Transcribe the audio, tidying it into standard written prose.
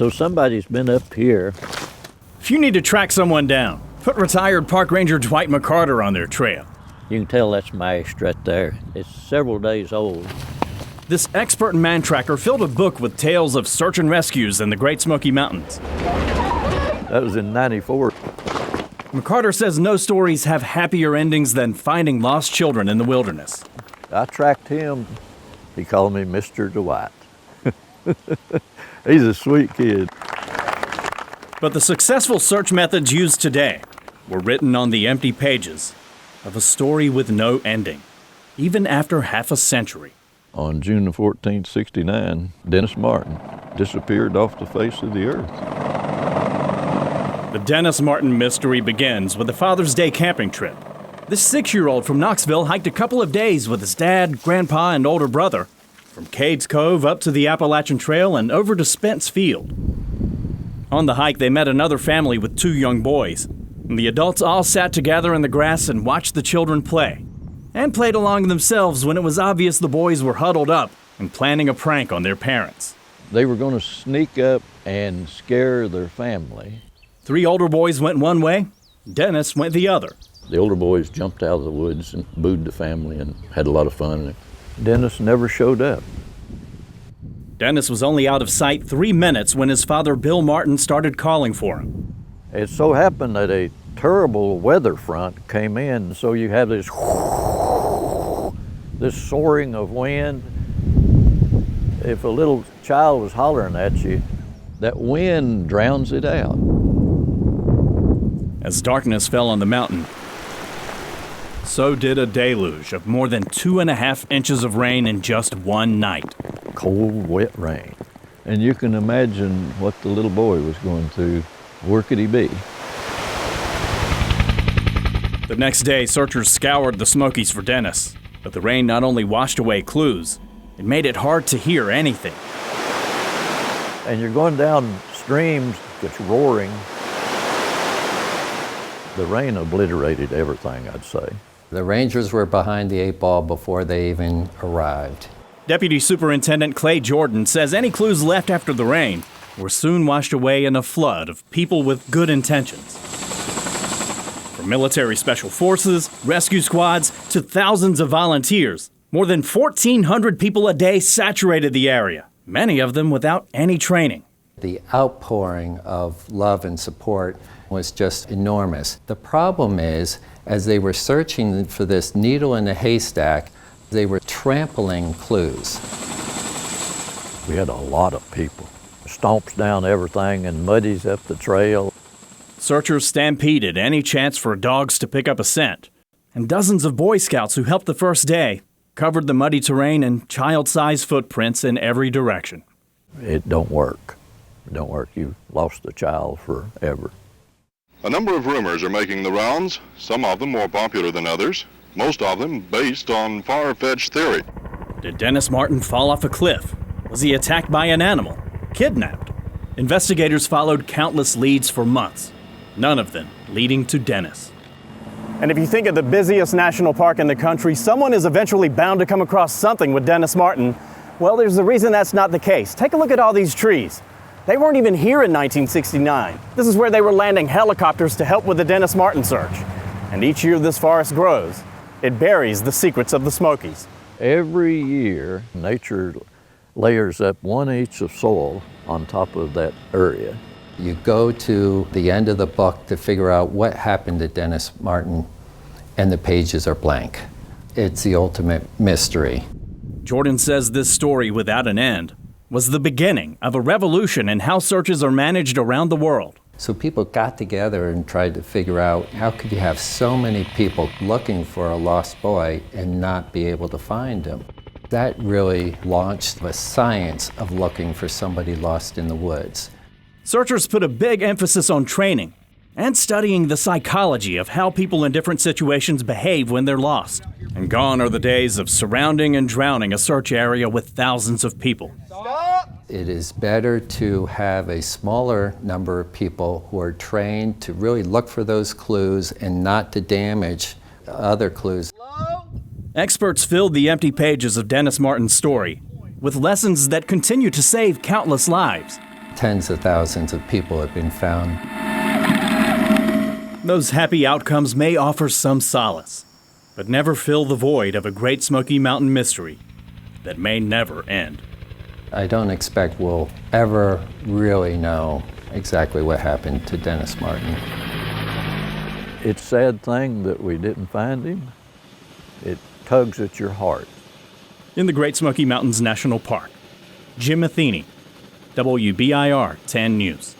So somebody's been up here. If you need to track someone down, put retired Park Ranger Dwight McCarter on their trail. You can tell that's mashed right there. It's several days old. This expert man tracker filled a book with tales of search and rescues in the Great Smoky Mountains. That was in '94. McCarter says no stories have happier endings than finding lost children in the wilderness. I tracked him. He called me Mr. Dwight. He's a sweet kid. But the successful search methods used today were written on the empty pages of a story with no ending, even after half a century. On June the 14th, '69, Dennis Martin disappeared off the face of the earth. The Dennis Martin mystery begins with a Father's Day camping trip. This 6-year-old from Knoxville hiked a couple of days with his dad, grandpa, and older brother from Cades Cove up to the Appalachian Trail and over to Spence Field. On the hike, they met another family with 2 young boys. And the adults all sat together in the grass and watched the children play, and played along themselves when it was obvious the boys were huddled up and planning a prank on their parents. They were going to sneak up and scare their family. 3 older boys went one way, Dennis went the other. The older boys jumped out of the woods and booed the family and had a lot of fun. Dennis never showed up. Dennis was only out of sight 3 minutes when his father, Bill Martin, started calling for him. It so happened that a terrible weather front came in, so you have this soaring of wind. If a little child was hollering at you, that wind drowns it out. As darkness fell on the mountain, so did a deluge of more than 2.5 inches of rain in just one night. Cold, wet rain. And you can imagine what the little boy was going through. Where could he be? The next day, searchers scoured the Smokies for Dennis, but the rain not only washed away clues, it made it hard to hear anything. And you're going down streams, it's roaring. The rain obliterated everything, I'd say. The Rangers were behind the 8 ball before they even arrived. Deputy Superintendent Clay Jordan says any clues left after the rain were soon washed away in a flood of people with good intentions. From military special forces, rescue squads, to thousands of volunteers, more than 1,400 people a day saturated the area, many of them without any training. The outpouring of love and support was just enormous. The problem is, as they were searching for this needle in the haystack, they were trampling clues. We had a lot of people. Stomps down everything and muddies up the trail. Searchers stampeded any chance for dogs to pick up a scent, and dozens of Boy Scouts who helped the first day covered the muddy terrain and child-sized footprints in every direction. It don't work. It don't work. You've lost the child forever. A number of rumors are making the rounds, some of them more popular than others, most of them based on far-fetched theory. Did Dennis Martin fall off a cliff? Was he attacked by an animal? Kidnapped? Investigators followed countless leads for months, none of them leading to Dennis. And if you think of the busiest national park in the country, someone is eventually bound to come across something with Dennis Martin. Well, there's a reason that's not the case. Take a look at all these trees. They weren't even here in 1969. This is where they were landing helicopters to help with the Dennis Martin search. And each year this forest grows, it buries the secrets of the Smokies. Every year, nature layers up 1 inch of soil on top of that area. You go to the end of the book to figure out what happened to Dennis Martin, and the pages are blank. It's the ultimate mystery. Jordan says this story without an end was the beginning of a revolution in how searches are managed around the world. So people got together and tried to figure out how could you have so many people looking for a lost boy and not be able to find him. That really launched the science of looking for somebody lost in the woods. Searchers put a big emphasis on training and studying the psychology of how people in different situations behave when they're lost. And gone are the days of surrounding and drowning a search area with thousands of people. It is better to have a smaller number of people who are trained to really look for those clues and not to damage other clues. Experts filled the empty pages of Dennis Martin's story with lessons that continue to save countless lives. Tens of thousands of people have been found. Those happy outcomes may offer some solace, but never fill the void of a Great Smoky Mountain mystery that may never end. I don't expect we'll ever really know exactly what happened to Dennis Martin. It's a sad thing that we didn't find him. It tugs at your heart. In the Great Smoky Mountains National Park, Jim Matheny, WBIR 10 News.